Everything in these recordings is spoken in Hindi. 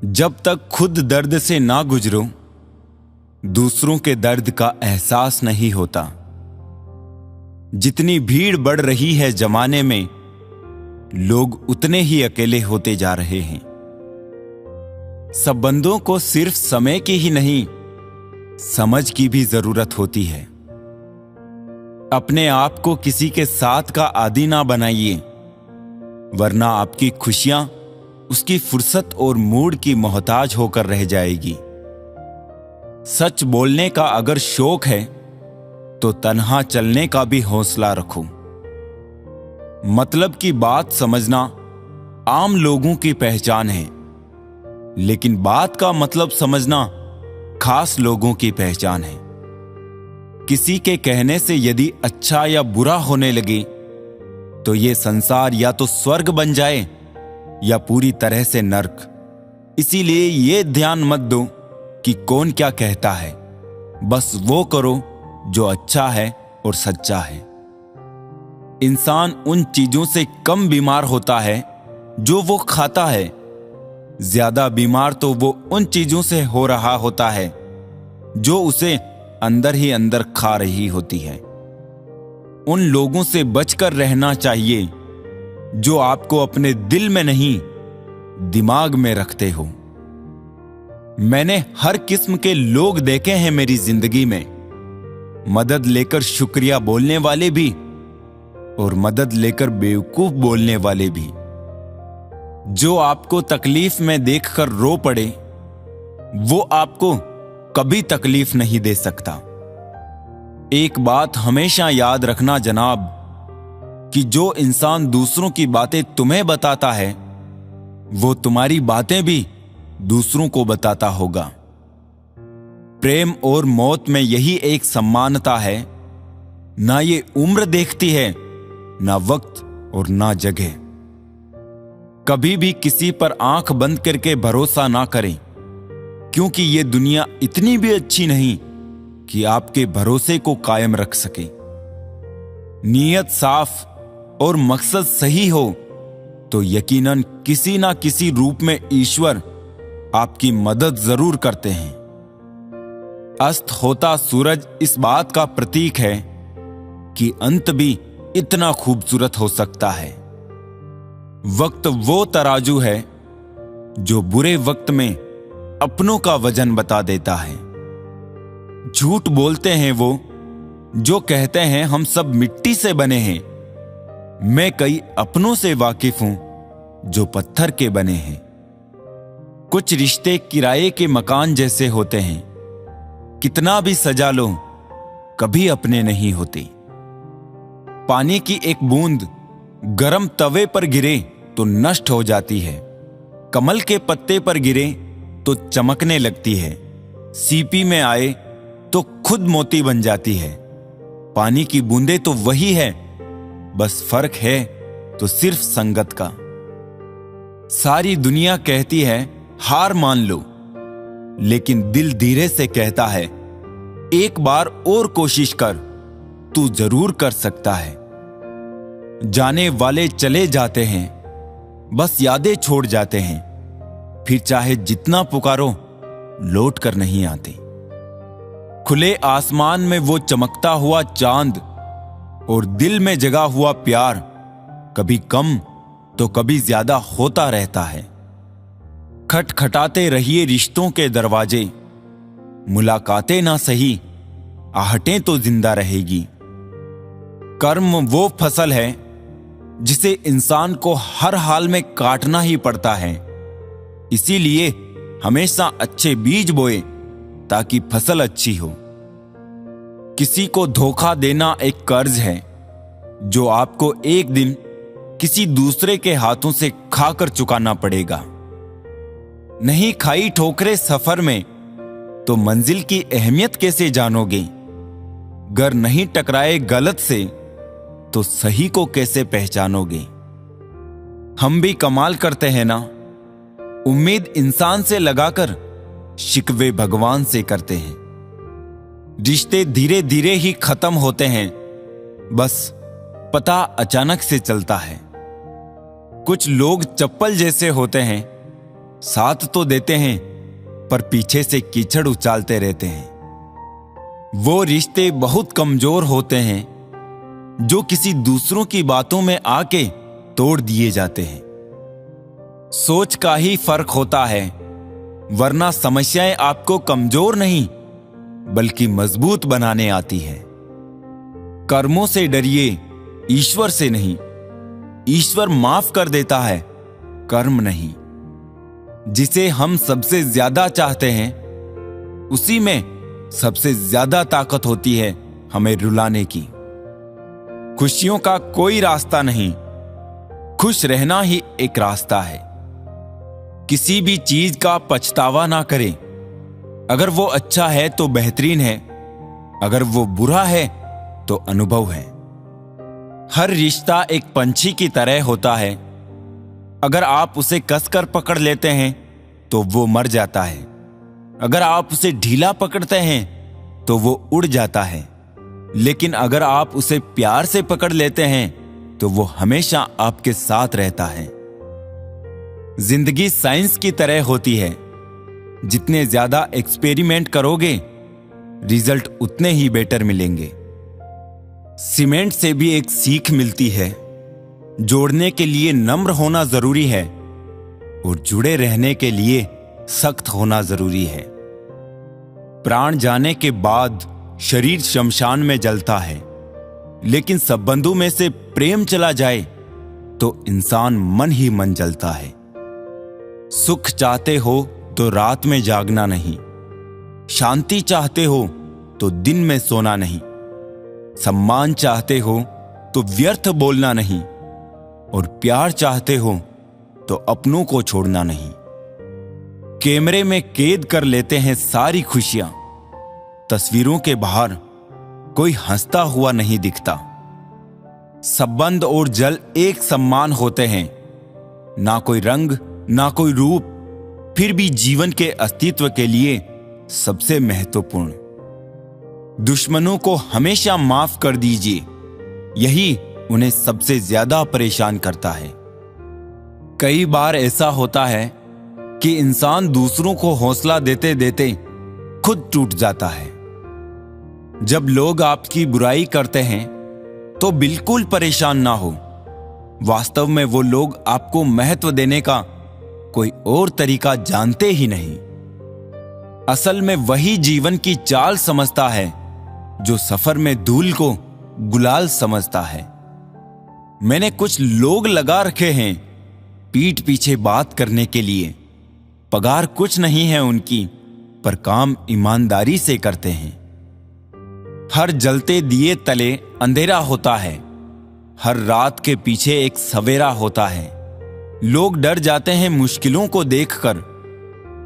जब तक खुद दर्द से ना गुजरो, दूसरों के दर्द का एहसास नहीं होता। जितनी भीड़ बढ़ रही है जमाने में, लोग उतने ही अकेले होते जा रहे हैं। संबंधों को सिर्फ समय की ही नहीं, समझ की भी जरूरत होती है। अपने आप को किसी के साथ का आदी ना बनाइए, वरना आपकी खुशियां उसकी फुर्सत और मूड की मोहताज होकर रह जाएगी। सच बोलने का अगर शौक है तो तन्हा चलने का भी हौसला रखो। मतलब की बात समझना आम लोगों की पहचान है, लेकिन बात का मतलब समझना खास लोगों की पहचान है। किसी के कहने से यदि अच्छा या बुरा होने लगे तो ये संसार या तो स्वर्ग बन जाए या पूरी तरह से नर्क। इसीलिए ये ध्यान मत दो कि कौन क्या कहता है, बस वो करो जो अच्छा है और सच्चा है। इंसान उन चीजों से कम बीमार होता है जो वो खाता है, ज्यादा बीमार तो वो उन चीजों से हो रहा होता है जो उसे अंदर ही अंदर खा रही होती है। उन लोगों से बचकर रहना चाहिए जो आपको अपने दिल में नहीं, दिमाग में रखते हो। मैंने हर किस्म के लोग देखे हैं मेरी जिंदगी में, मदद लेकर शुक्रिया बोलने वाले भी और मदद लेकर बेवकूफ बोलने वाले भी। जो आपको तकलीफ में देखकर रो पड़े, वो आपको कभी तकलीफ नहीं दे सकता। एक बात हमेशा याद रखना जनाब, कि जो इंसान दूसरों की बातें तुम्हें बताता है, वो तुम्हारी बातें भी दूसरों को बताता होगा। प्रेम और मौत में यही एक समानता है, ना ये उम्र देखती है, ना वक्त और ना जगह। कभी भी किसी पर आंख बंद करके भरोसा ना करें, क्योंकि ये दुनिया इतनी भी अच्छी नहीं कि आपके भरोसे को कायम रख सके। नीयत साफ और मकसद सही हो तो यकीनन किसी ना किसी रूप में ईश्वर आपकी मदद जरूर करते हैं। अस्त होता सूरज इस बात का प्रतीक है कि अंत भी इतना खूबसूरत हो सकता है। वक्त वो तराजू है जो बुरे वक्त में अपनों का वजन बता देता है। झूठ बोलते हैं वो जो कहते हैं हम सब मिट्टी से बने हैं। मैं कई अपनों से वाकिफ हूं जो पत्थर के बने हैं। कुछ रिश्ते किराए के मकान जैसे होते हैं, कितना भी सजा लो कभी अपने नहीं होते। पानी की एक बूंद गरम तवे पर गिरे तो नष्ट हो जाती है, कमल के पत्ते पर गिरे तो चमकने लगती है, सीपी में आए तो खुद मोती बन जाती है। पानी की बूंदे तो वही है, बस फर्क है तो सिर्फ संगत का। सारी दुनिया कहती है हार मान लो, लेकिन दिल धीरे से कहता है एक बार और कोशिश कर, तू जरूर कर सकता है। जाने वाले चले जाते हैं, बस यादें छोड़ जाते हैं, फिर चाहे जितना पुकारो लौट कर नहीं आते। खुले आसमान में वो चमकता हुआ चांद और दिल में जगा हुआ प्यार कभी कम तो कभी ज्यादा होता रहता है। खटखटाते रहिए रिश्तों के दरवाजे, मुलाकातें ना सही आहटें तो जिंदा रहेगी। कर्म वो फसल है जिसे इंसान को हर हाल में काटना ही पड़ता है। इसीलिए हमेशा अच्छे बीज बोए ताकि फसल अच्छी हो। किसी को धोखा देना एक कर्ज है जो आपको एक दिन किसी दूसरे के हाथों से खाकर चुकाना पड़ेगा। नहीं खाई ठोकरें सफर में तो मंजिल की अहमियत कैसे जानोगे? गर नहीं टकराए गलत से तो सही को कैसे पहचानोगे? हम भी कमाल करते हैं ना, उम्मीद इंसान से लगाकर शिकवे भगवान से करते हैं। रिश्ते धीरे धीरे ही खत्म होते हैं, बस पता अचानक से चलता है। कुछ लोग चप्पल जैसे होते हैं, साथ तो देते हैं पर पीछे से कीचड़ उछालते रहते हैं। वो रिश्ते बहुत कमजोर होते हैं जो किसी दूसरों की बातों में आके तोड़ दिए जाते हैं। सोच का ही फर्क होता है, वरना समस्याएं आपको कमजोर नहीं बल्कि मजबूत बनाने आती है। कर्मों से डरिए, ईश्वर से नहीं। ईश्वर माफ कर देता है, कर्म नहीं। जिसे हम सबसे ज्यादा चाहते हैं उसी में सबसे ज्यादा ताकत होती है हमें रुलाने की। खुशियों का कोई रास्ता नहीं, खुश रहना ही एक रास्ता है। किसी भी चीज का पछतावा ना करें। अगर वो अच्छा है तो बेहतरीन है, अगर वो बुरा है तो अनुभव है। हर रिश्ता एक पंछी की तरह होता है। अगर आप उसे कसकर पकड़ लेते हैं तो वो मर जाता है, अगर आप उसे ढीला पकड़ते हैं तो वो उड़ जाता है, लेकिन अगर आप उसे प्यार से पकड़ लेते हैं तो वो हमेशा आपके साथ रहता है। जिंदगी साइंस की तरह होती है। जितने ज्यादा एक्सपेरिमेंट करोगे रिजल्ट उतने ही बेटर मिलेंगे। सीमेंट से भी एक सीख मिलती है, जोड़ने के लिए नम्र होना जरूरी है और जुड़े रहने के लिए सख्त होना जरूरी है। प्राण जाने के बाद शरीर शमशान में जलता है, लेकिन संबंधों में से प्रेम चला जाए तो इंसान मन ही मन जलता है। सुख चाहते हो तो रात में जागना नहीं, शांति चाहते हो तो दिन में सोना नहीं, सम्मान चाहते हो तो व्यर्थ बोलना नहीं, और प्यार चाहते हो तो अपनों को छोड़ना नहीं। कैमरे में कैद कर लेते हैं सारी खुशियां, तस्वीरों के बाहर कोई हंसता हुआ नहीं दिखता। संबंध और जल एक समान होते हैं, ना कोई रंग ना कोई रूप, फिर भी जीवन के अस्तित्व के लिए सबसे महत्वपूर्ण। दुश्मनों को हमेशा माफ कर दीजिए, यही उन्हें सबसे ज्यादा परेशान करता है। कई बार ऐसा होता है कि इंसान दूसरों को हौसला देते देते खुद टूट जाता है। जब लोग आपकी बुराई करते हैं तो बिल्कुल परेशान ना हो। वास्तव में वो लोग आपको महत्व देने का कोई और तरीका जानते ही नहीं। असल में वही जीवन की चाल समझता है जो सफर में धूल को गुलाल समझता है। मैंने कुछ लोग लगा रखे हैं पीठ पीछे बात करने के लिए। पगार कुछ नहीं है उनकी, पर काम ईमानदारी से करते हैं। हर जलते दिए तले अंधेरा होता है, हर रात के पीछे एक सवेरा होता है। लोग डर जाते हैं मुश्किलों को देखकर,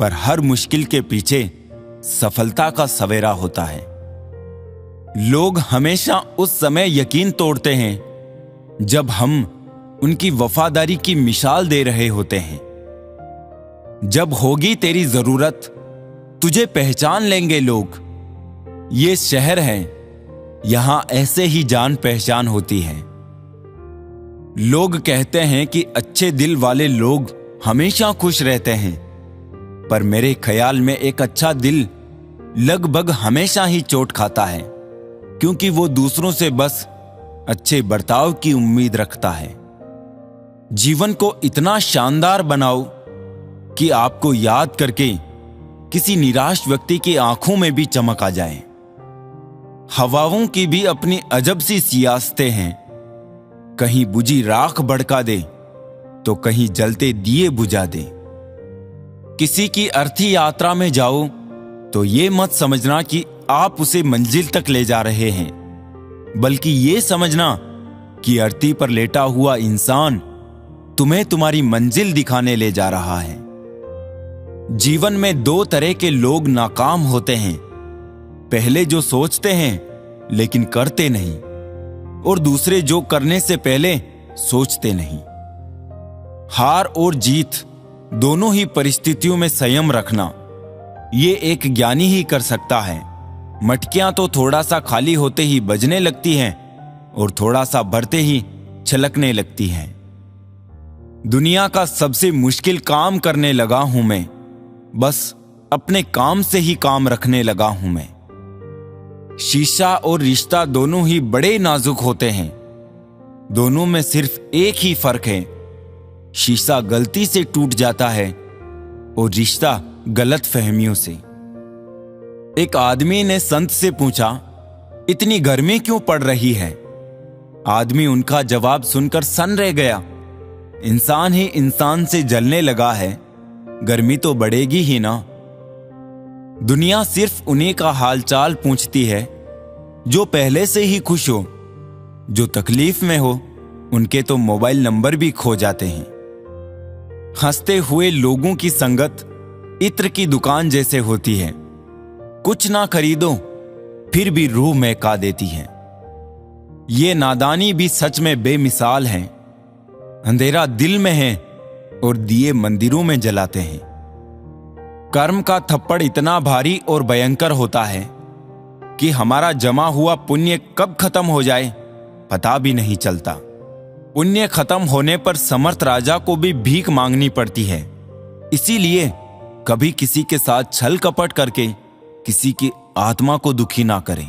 पर हर मुश्किल के पीछे सफलता का सवेरा होता है। लोग हमेशा उस समय यकीन तोड़ते हैं जब हम उनकी वफादारी की मिसाल दे रहे होते हैं। जब होगी तेरी जरूरत तुझे पहचान लेंगे लोग। ये शहर है, यहां ऐसे ही जान पहचान होती है। लोग कहते हैं कि अच्छे दिल वाले लोग हमेशा खुश रहते हैं, पर मेरे ख्याल में एक अच्छा दिल लगभग हमेशा ही चोट खाता है, क्योंकि वो दूसरों से बस अच्छे बर्ताव की उम्मीद रखता है। जीवन को इतना शानदार बनाओ कि आपको याद करके किसी निराश व्यक्ति की आंखों में भी चमक आ जाए। हवाओं की भी अपनी अजब सी सियासतें हैं, कहीं बुझी राख भड़का दे तो कहीं जलते दिए बुझा दे। किसी की अर्थी यात्रा में जाओ तो ये मत समझना कि आप उसे मंजिल तक ले जा रहे हैं, बल्कि ये समझना कि अर्थी पर लेटा हुआ इंसान तुम्हें तुम्हारी मंजिल दिखाने ले जा रहा है। जीवन में दो तरह के लोग नाकाम होते हैं, पहले जो सोचते हैं लेकिन करते नहीं, और दूसरे जो करने से पहले सोचते नहीं। हार और जीत दोनों ही परिस्थितियों में संयम रखना ये एक ज्ञानी ही कर सकता है। मटकियां तो थोड़ा सा खाली होते ही बजने लगती हैं और थोड़ा सा भरते ही छलकने लगती हैं। दुनिया का सबसे मुश्किल काम करने लगा हूं मैं, बस अपने काम से ही काम रखने लगा हूं मैं। शीशा और रिश्ता दोनों ही बड़े नाजुक होते हैं। दोनों में सिर्फ एक ही फर्क है, शीशा गलती से टूट जाता है और रिश्ता गलत फहमियों से। एक आदमी ने संत से पूछा, इतनी गर्मी क्यों पड़ रही है? आदमी उनका जवाब सुनकर सन रह गया। इंसान ही इंसान से जलने लगा है, गर्मी तो बढ़ेगी ही ना। दुनिया सिर्फ उन्हीं का हालचाल पूछती है जो पहले से ही खुश हो। जो तकलीफ में हो उनके तो मोबाइल नंबर भी खो जाते हैं। हंसते हुए लोगों की संगत इत्र की दुकान जैसे होती है, कुछ ना खरीदो फिर भी रूह महका देती है। ये नादानी भी सच में बेमिसाल है। अंधेरा दिल में है और दिए मंदिरों में जलाते हैं। कर्म का थप्पड़ इतना भारी और भयंकर होता है कि हमारा जमा हुआ पुण्य कब खत्म हो जाए पता भी नहीं चलता। पुण्य खत्म होने पर समर्थ राजा को भी भीख मांगनी पड़ती है। इसीलिए कभी किसी के साथ छल कपट करके किसी की आत्मा को दुखी ना करें।